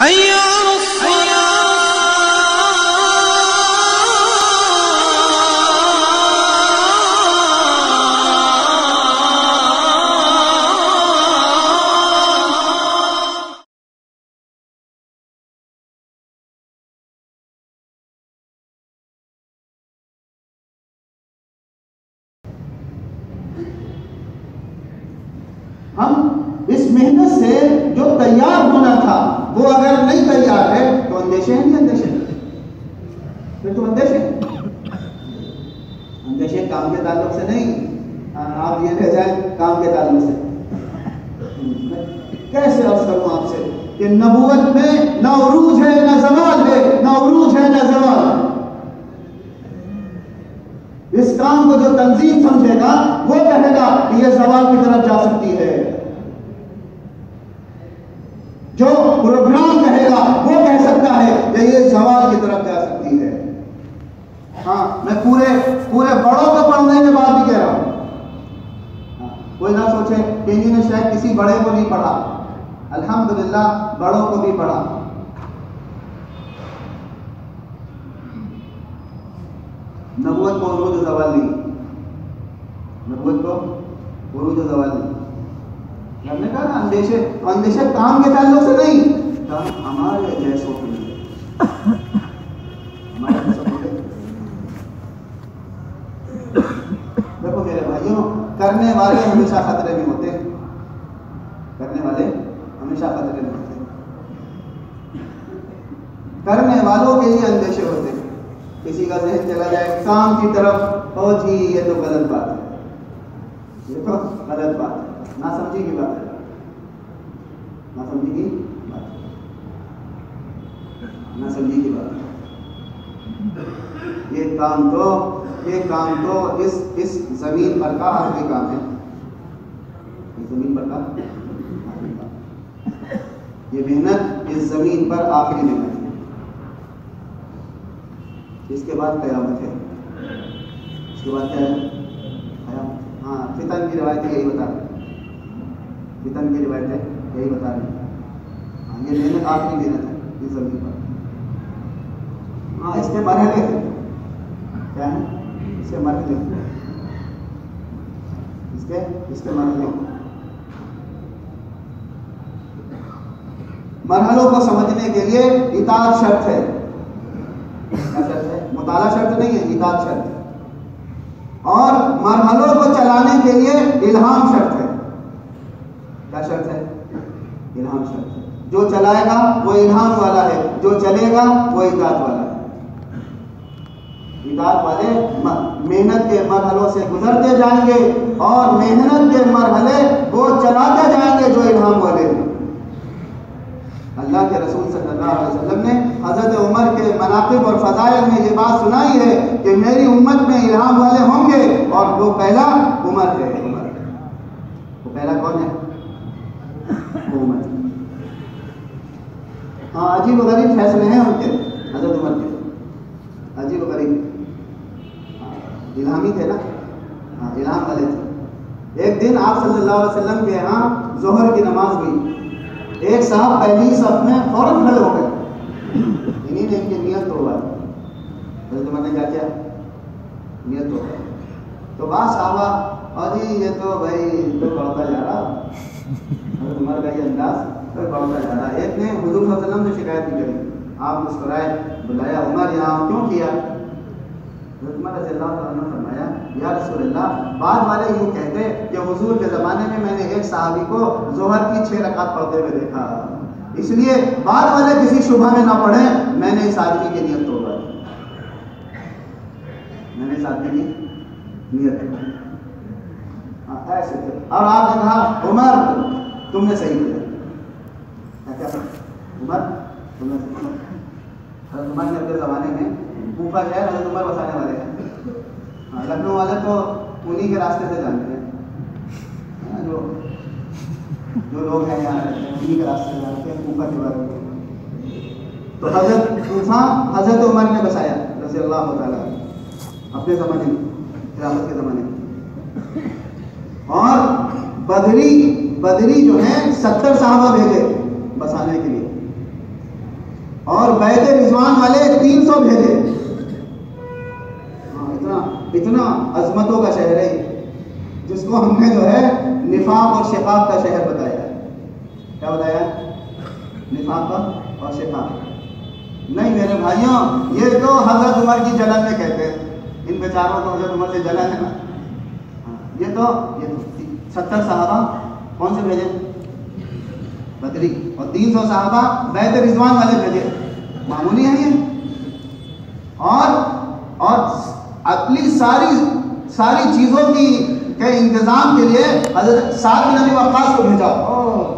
حي على الصلاة. ہم اس محنت سے جو تیار ہونا تھا وہ اگر نہیں تیار ہے تو اندیشے ہیں، نہیں اندیشے، پھر تو اندیشے اندیشے کام کے تعلق سے نہیں، آپ یہ رہ جائیں کام کے تعلق سے۔ کیسے عرض کروں آپ سے کہ نبوت میں نہ عروج ہے نہ زوال ہے، نہ عروج ہے نہ زوال ہے۔ اس کام کو جو تنظیم سمجھے گا وہ کہے گا کہ یہ زوال کی طرف جا سکتی ہے، جو پروگرام کہے گا وہ کہہ سکتا ہے کہ یہ زوال کی طرف جا سکتی ہے۔ ہاں، میں پورے بڑوں کو پڑھنے کے بعد بھی کہہ رہا ہوں، کوئی نہ سوچے کہ انہوں نے شاید کسی بڑے کو نہیں پڑھا، الحمدللہ بڑوں کو بھی پڑھا۔ نبوت کو عروج و زوال نہیں، نبوت کو عروج و زوال نہیں۔ ہم نے کہا نا اندیشے کام کے تعلق سے نہیں، کام ہمارے جیسوں کے لیے، ہمارے جیسوں کے لیے۔ دیکھو میرے بھائیوں، کرنے والے ہمیشہ خطرے میں ہوتے ہیں، کرنے والے ہمیشہ خطرے میں ہوتے ہیں، کرنے والوں کے لیے اندیشے ہوتے ہیں۔ کسی کا ذہن چلا جائے کام کی طرف، او جی یہ تو غلط بات ہے، یہ تو غلط بات ہے، نہ سمجھی کی بات ہے، نہ سمجھی کی بات ہے، نہ سمجھی کی بات ہے۔ یہ کام تو اس زمین پر کا آخری کام ہے، اس زمین پر کا آخری کام، یہ محنت اس زمین پر آخری محنت ہے، اس کے بعد قیامت ہے، اس کے بعد کیا ہے؟ قیامت۔ ہاں، فتن کی روایت یہی بتا رہی، فتن کی روایت ہے یہی بتا رہی۔ ہاں، یہ محنت آخری محنت ہے اس زمین پر۔ ہاں، اس کے مرحلے ہیں، کیا ہے؟ اس کے مرحلے، اس کے مرحلے، مرحلوں کو سمجھنے کے لیے اطاعت شرط ہے۔ کیا شرط ہے؟ مطالعہ شرط نہیں ہے، اطاعت شرط ہے۔ اور مرحلوں کو چلانے کے لیے الہام شرط ہے۔ کیا شرط ہے؟ الہام شرط ہے۔ جو چلائے گا وہ الہام والا ہے، جو چلے گا وہ اطاعت والا ہے۔ اطاعت والے محنت کے مرحلوں سے گزرتے جائیں گے اور محنت کے مرحلے وہ چلاتے جائیں گے جو الہام والے ہیں۔ اللہ کے رسول صلی اللہ علیہ وسلم نے حضرت عمر کے مناقب اور فضائل میں یہ بات سنائی ہے کہ میری امت میں الہام والے ہوں گے، اور وہ پہلا عمر ہے۔ عمر، وہ پہلا کون ہے؟ عمر۔ ہاں، عجیب و غریب فیصلے ہیں ان کے، حضرت عمر کے، عجیب و غریب، الہامی تھے نا، ہاں الہام والے تھے۔ ایک دن آپ صلی اللہ علیہ وسلم کے یہاں ظہر کی نماز ہوئی، ایک صاحب پہلی صف میں فوراً کھڑے ہو گئے، انہی نے ان کی نیت توڑا۔ حضرت عمر نے کیا کیا؟ نیت توڑا۔ تو بعض صحابہ، اور جی یہ تو بھائی تو بڑھتا جا رہا، حضرت عمر کا یہ انداز تو بڑھتا جا رہا۔ ایک نے حضور صلی اللہ علیہ وسلم سے شکایت بھی کری، آپ مسکرائے، بلایا، عمر یہاں کیوں کیا؟ حضرت عمر رضی اللہ عنہ نے فرمایا، یا رسول اللہ، بعد والے یوں کہتے کہ حضور کے زمانے میں نے ایک صحابی کو ظہر کی 6 رکعت پڑھتے ہوئے دیکھا، اس لیے بعد والے کسی شبہ میں نہ پڑھیں، میں نے اس آدمی کی نیت توڑا، میں نے اس آدمی کی نیت توڑا۔ ایسے تھے، اور آپ نے کہا عمر تم نے صحیح کیا، کیا عمر تم نے صحیح کیا۔ حضرت عمر نے اپنے زمانے میں کوفہ شہر حضرت عمر بسانے والے ہیں، لکھنؤ والے تو انہی کے راستے سے جانتے ہیں، جو لوگ ہیں یہاں رہتے ہیں انہی کے راستے سے جانتے ہیں کوفہ کے بارے میں۔ تو کوفہ حضرت عمر نے بسایا رضی اللہ تعالیٰ اپنے زمانے میں، خلافت کے زمانے میں۔ اور بدری جو ہیں 70 صحابہ بھیجے بسانے کے لیے، اور بیت رضوان والے 300 بھیجے. اتنا عظمتوں کا شہر ہے جس کو ہم نے جو ہے نفاق اور شقاق کا شہر بتایا. کیا بتایا؟ نفاق اور شقاق. نہیں میرے بھائیوں، یہ تو حضرت عمر کی جلن میں کہتے ہیں. ان بیچاروں کو حضرت عمر سے جلن ہے نا. یہ تو 70 صحابہ کون سے بھیجے؟ بدری. اور 300 صحابہ بیت رضوان والے بھیجے. معمولی ہے یہ. اور اپنی ساری چیزوں کے انتظام کے لیے حضرت سعد بن ابی وقاص کو بھیجا.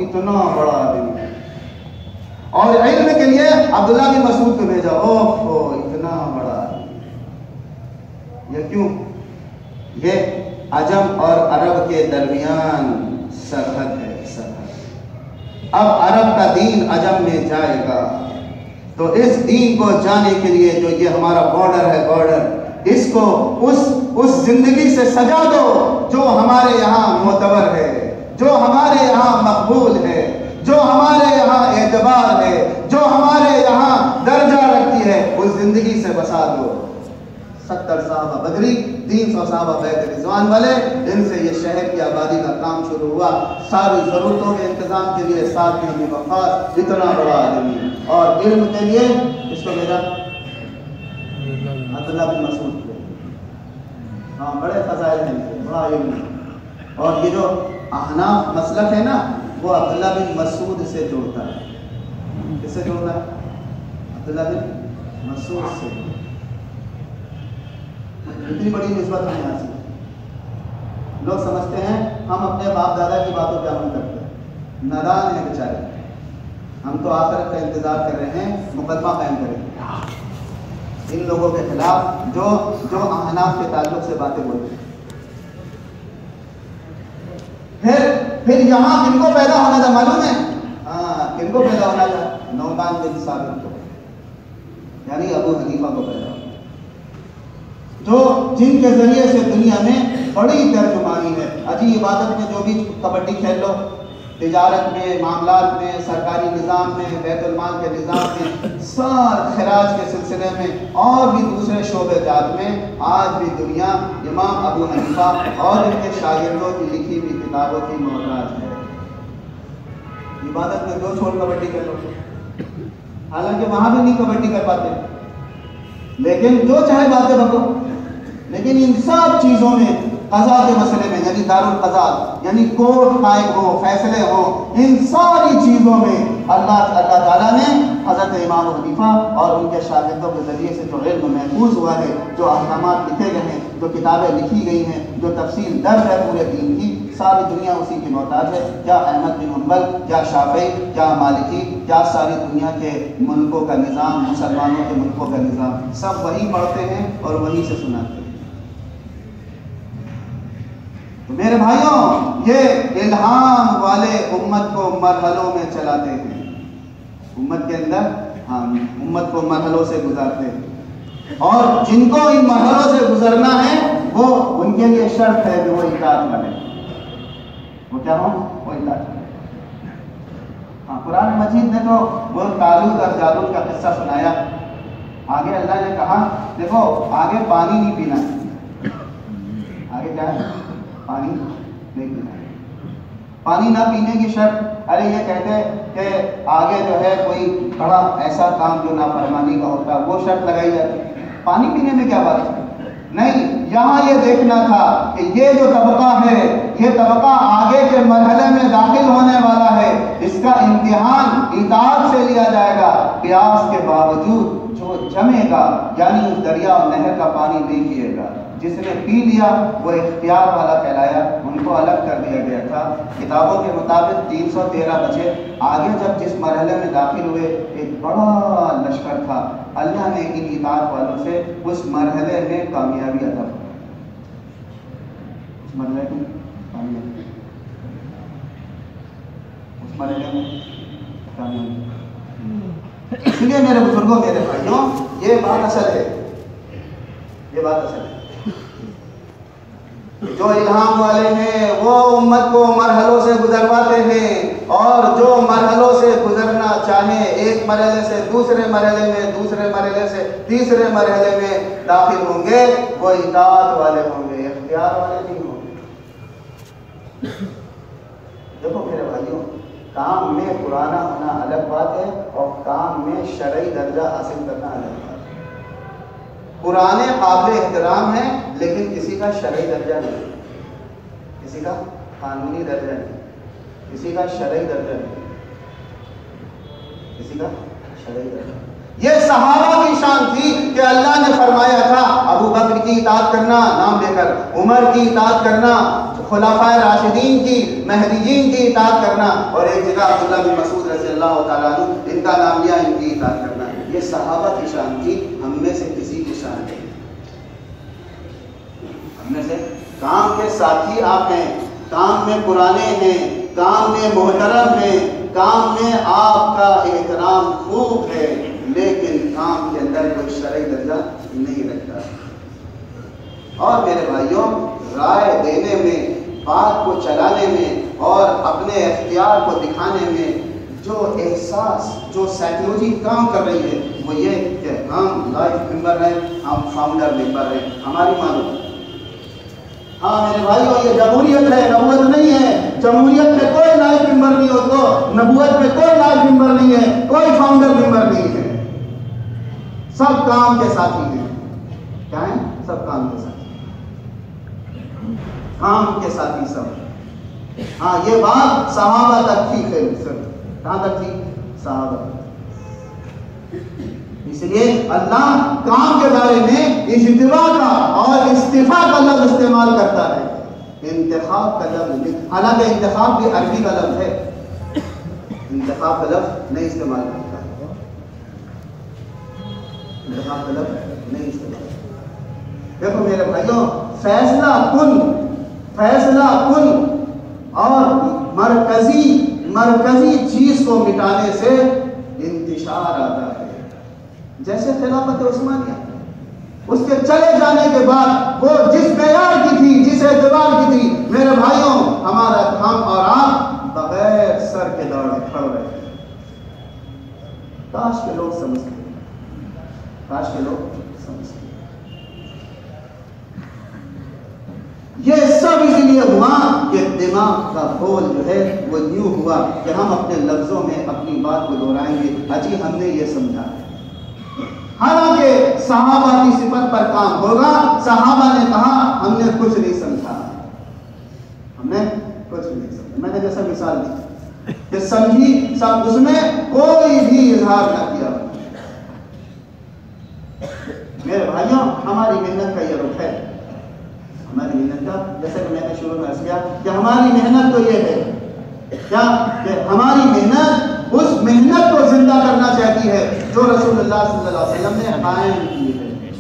اتنا بڑا آدمی. اور علم کے لیے عبداللہ بن مسعود کو بھیجا. اتنا بڑا آدمی. یہ کیوں؟ یہ عجم اور عرب کے درمیان سرحد ہے. سرحد. اب عرب کا دین عجم میں جائے گا تو اس دین کو جانے کے لیے جو یہ ہمارا بارڈر ہے، بارڈر، اس کو اس زندگی سے سجا دو جو ہمارے یہاں معتبر ہے، جو ہمارے یہاں مقبول ہے، جو ہمارے یہاں اعتبار ہے، جو ہمارے یہاں درجہ رکھتی ہے. اس زندگی سے بسا دو. 70 صحابہ بدری، 300 صحابہ بیت رضوان والے. ان سے یہ شہر کی آبادی کا کام شروع ہوا. ساری ضرورتوں کے انتظام کے لیے سعد بن ابی وقاص اتنا بڑا آدمی. اور علم کے لیے اس کو بھیجا عبداللہ بن مسعود. بڑے فضائل ہیں، بڑا علم. اور یہ جو احناف مسلک ہے نا، وہ عبداللہ بن مسعود سے جوڑتا ہے. کس سے جوڑتا ہے؟ عبداللہ بن مسعود سے. اتنی بڑی نسبت ہے یہاں سے. لوگ سمجھتے ہیں ہم اپنے باپ دادا کی باتوں پہ عمل کرتے ہیں. نادان ہیں بیچارے. ہم تو آخرت کا انتظار کر رہے ہیں، مقدمہ قائم کریں ان لوگوں کے خلاف جو احناف کے تعلق سے باتیں بولتے ہیں. پھر یہاں کن کو پیدا ہونا تھا معلوم ہے؟ کن کو پیدا ہونا تھا؟ نعمان بن ثابت کو، یعنی ابو حنیفہ کو پیدا ہونا، جن کے ذریعے سے دنیا میں بڑی ترجمانی ہے. عجیب عبادت میں جو بھی کبڈی کھیل لو، تجارت میں، معاملات میں، سرکاری نظام میں، بیت المال کے نظام میں، خراج کے سلسلے میں اور بھی دوسرے شعبے جات میں آج بھی دنیا امام ابو حنیفہ اور ان کے شاگردوں کی لکھی ہوئی کتابوں کی محتاج ہے. عبادت میں دو چھوڑ کبڈی کر لو، حالانکہ وہاں بھی نہیں کبڈی کر پاتے، لیکن جو چاہے باتیں بکو. لیکن ان سب چیزوں میں قضا کے مسئلے میں، یعنی دارالقضا، یعنی کورٹ قائم ہو، فیصلے ہوں، ان ساری چیزوں میں اللہ تعالیٰ نے حضرت امام حنیفہ اور ان کے شاگردوں کے ذریعے سے جو علم محفوظ ہوا ہے، جو احکامات لکھے گئے ہیں، جو کتابیں لکھی گئی ہیں، جو تفصیل درج ہے پورے دین کی، ساری دنیا اسی کی محتاج ہے. کیا احمد بن حنبل، کیا شافعی، کیا مالکی، کیا ساری دنیا کے ملکوں کا نظام، مسلمانوں کے ملکوں کا نظام، سب وہی پڑھتے ہیں اور وہی سے سناتے ہیں. تو میرے بھائیوں، یہ الہام والے امت کو مرحلوں میں چلاتے ہیں. امت کے اندر امت کو مرحلوں سے گزارتے ہیں، اور جن کو ان مرحلوں سے گزرنا ہے وہ ان کے لیے شرط ہے کہ وہ اطاعت کریں. وہ کیا ہو؟ وہ اطاعت کریں. قرآن مجید نے تو وہ طالوت اور جالوت کا قصہ سنایا. آگے اللہ نے کہا دیکھو آگے پانی نہیں پینا ہے. آگے کیا ہے؟ پانی نہیں پینا ہے. پانی نہ پینے کی شرط، ارے یہ کہتے کہ آگے جو ہے کوئی بڑا ایسا کام جو نافرمانی کا ہوتا ہے وہ شرط لگائی جاتی. پانی پینے میں کیا بات ہے؟ نہیں، یہاں یہ دیکھنا تھا کہ یہ جو طبقہ ہے، یہ طبقہ آگے کے مرحلے میں داخل ہونے والا ہے، اس کا امتحان اطاعت سے لیا جائے گا. پیاس کے باوجود جو جمے گا، یعنی اس دریا اور نہر کا پانی نہیں پیے گا. جس نے پی لیا وہ اختیار والا کہلایا، ان کو الگ کر دیا گیا تھا. کتابوں کے مطابق 313 بچے. آگے جب جس مرحلے میں داخل ہوئے ایک بڑا لشکر تھا. اللہ نے ان اطاعت والوں سے اس مرحلے میں کامیابی عطا فرمائی. اس مرحلے میں کامیابی، اس مرحلے میں کامیابی. اس لیے میرے بزرگوں، میرے بھائیوں، یہ بات اصل ہے. یہ بات اصل ہے. جو الہام والے ہیں وہ امت کو مرحلوں سے گزرواتے ہیں، اور جو مرحلوں سے گزرنا چاہے ایک ایک مرحلے سے دوسرے مرحلے میں، دوسرے مرحلے سے تیسرے مرحلے میں داخل ہوں گے، وہ اطاعت والے ہوں گے، اختیار والے نہیں ہوں گے۔ دیکھو میرے بھائیوں، کام میں پرانا ہونا الگ بات ہے اور کام میں شرعی درجہ حاصل کرنا الگ بات ہے۔ پرانے قابل احترام ہیں لیکن کسی کا شرعی درجہ نہیں، کسی کا قانونی درجہ نہیں، کسی کا شرعی درجہ نہیں، کسی کا شرعی درجہ۔ یہ صحابہ کی شان تھی کہ اللہ نے فرمایا تھا ابو بکر کی اطاعت کرنا نام لے کر، عمر کی اطاعت کرنا، خلفائے راشدین کی، مہدیین کی اطاعت کرنا، اور ایک جگہ عبداللہ بن مسعود رضی اللہ تعالیٰ عنہ ان کا نام لیا، ان کی اطاعت کرنا۔ یہ صحابہ کی شان تھی، ہم میں سے کسی کی شان نہیں۔ ہم میں سے کام کے ساتھی آپ ہیں، کام میں پرانے ہیں، کام میں محترم ہیں، کام میں آپ کا احترام خوب ہے، لیکن کام کے اندر کوئی شرعی درجہ نہیں رکھتا۔ اور میرے بھائیوں، رائے دینے میں، بات کو چلانے میں اور اپنے اختیار کو دکھانے میں جو احساس، جو سائیکلوجی کام کر رہی ہے وہ یہ کہ ہم لائف ممبر ہیں، ہم فاؤنڈر ممبر ہیں، ہماری معلوم۔ ہاں میرے بھائیوں، یہ جمہوریت ہے، نبوت نہیں ہے۔ جمہوریت میں کوئی لائف ممبر نہیں ہوتا، نبوت میں کوئی لائف ممبر نہیں ہے، کوئی فاؤنڈر ممبر نہیں ہے۔ سب کام کے ساتھی ہیں۔ کیا ہیں؟ سب کام کے ساتھی، کام کے ساتھی سب۔ ہاں یہ بات صحابہ تک تھی، کہاں تک تھی؟ صحابہ۔ اس لیے اللہ کام کے بارے میں اجتماع کا اور استفاء کا لفظ استعمال کرتا ہے، انتخاب کا لفظ، حالانکہ انتخاب بھی عربی کا لفظ ہے، انتخاب کا لفظ نہیں استعمال کرتا، انتخاب کا لفظ نہیں استعمال کرتا۔ دیکھو میرے بھائیوں، فیصلہ کن اور مرکزی چیز کو مٹانے سے انتشار آتا ہے۔ جیسے خلافت عثمانیہ، اس کے چلے جانے کے بعد وہ جس معیار کی تھی، جس اعتبار کی تھی، میرے بھائیوں ہمارا ہم اور آپ بغیر سر کے کھڑ رہے ہیں۔ کاش کے لوگ سمجھتے، کاش کے لوگ سمجھتے۔ یہ سب اس لیے ہوا کہ دماغ کا بول جو ہے وہ یوں ہوا کہ ہم اپنے لفظوں میں اپنی بات کو دہرائیں گے، اجی ہم نے یہ سمجھا ہے۔ حالانکہ صحابہ کی صفت پر کام ہوگا۔ صحابہ نے کہا ہم نے کچھ نہیں سمجھا، ہم نے کچھ نہیں سمجھا۔ میں نے جیسا مثال دی کہ سمجھی سب، اس میں کوئی بھی اظہار نہ کیا۔ میرے بھائیوں، ہماری محنت کا یہ رخ ہے، ہماری محنت کا، جیسے کہ میں نے شروع میں عرض کیا کہ ہماری محنت تو یہ ہے کیا کہ ہماری محنت اس محنت کو زندہ کرنا چاہتی ہے جو رسول اللہ صلی اللہ علیہ وسلم نے قائم کی ہے،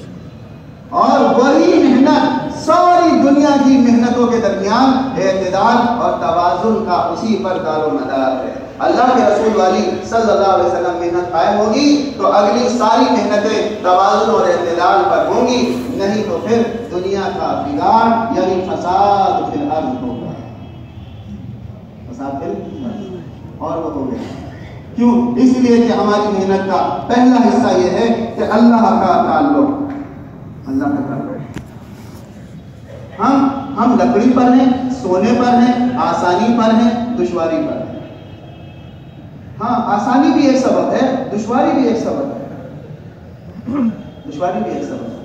اور وہی محنت ساری دنیا کی محنتوں کے درمیان اعتدال اور توازن کا اسی پر دار و مدار ہے۔ اللہ کے رسول والی صلی اللہ علیہ وسلم محنت قائم ہوگی تو اگلی ساری محنتیں توازن اور اعتدال پر ہوں گی، نہیں تو پھر دنیا کا بگاڑ یعنی فساد فی الارض ہوگا، فساد فی الارض، اور وہ ہو گیا۔ کیوں؟ اس لیے کہ ہماری محنت کا پہلا حصہ یہ ہے کہ اللہ کا تعلق، اللہ کا تعلق۔ ہم لکڑی پر ہیں، سونے پر ہیں، آسانی پر ہیں، دشواری پر ہیں۔ ہاں آسانی بھی ایک سبب ہے، دشواری بھی ایک سبب ہے، دشواری بھی ایک سبب ہے۔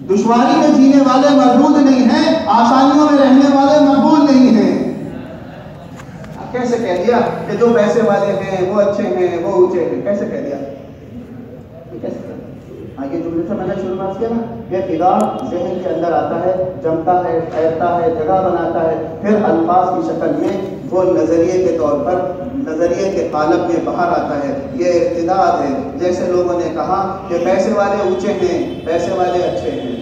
دشواری میں جینے والے مردود نہیں ہیں، آسانیوں میں رہنے والے مقبول نہیں ہیں۔ کیسے کہہ دیا کہ جو پیسے والے ہیں وہ اچھے ہیں، وہ اونچے ہیں؟ کیسے کہہ دیا؟ کیسے کہہ دیا؟ ہاں یہ جملے سے میں نے شروع میں کیا نا کہ خدا ذہن کے اندر آتا ہے، جمتا ہے، ٹھہرتا ہے، جگہ بناتا ہے، پھر الفاظ کی شکل میں وہ نظریے کے طور پر، نظریے کے قالب میں باہر آتا ہے۔ یہ ارتداد ہے۔ جیسے لوگوں نے کہا کہ پیسے والے اونچے ہیں، پیسے والے اچھے ہیں،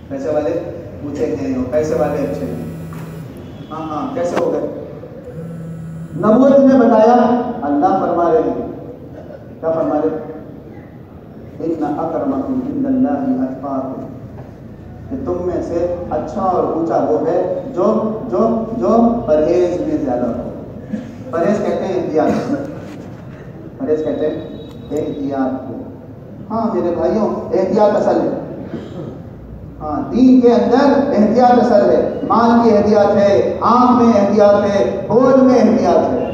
پیسے والے اونچے ہیں اور پیسے والے اچھے ہیں۔ ہاں کیسے ہو گئے؟ نبوت نے بتایا، اللہ فرما رہے ہیں، کیا فرما رہے ہیں؟ ان اکرمکم عند اللہ اتقاکم، کہ تم میں سے اچھا اور اونچا وہ ہے جو پرہیز میں زیادہ ہو۔ پرہیز کہتے ہیں احتیاط، پرہیز کہتے ہیں احتیاط۔ ہاں میرے بھائیوں احتیاط اصل ہے، ہاں دین کے اندر احتیاط اصل ہے، مال کی احتیاط ہے، آنکھ میں احتیاط ہے، بول میں احتیاط ہے۔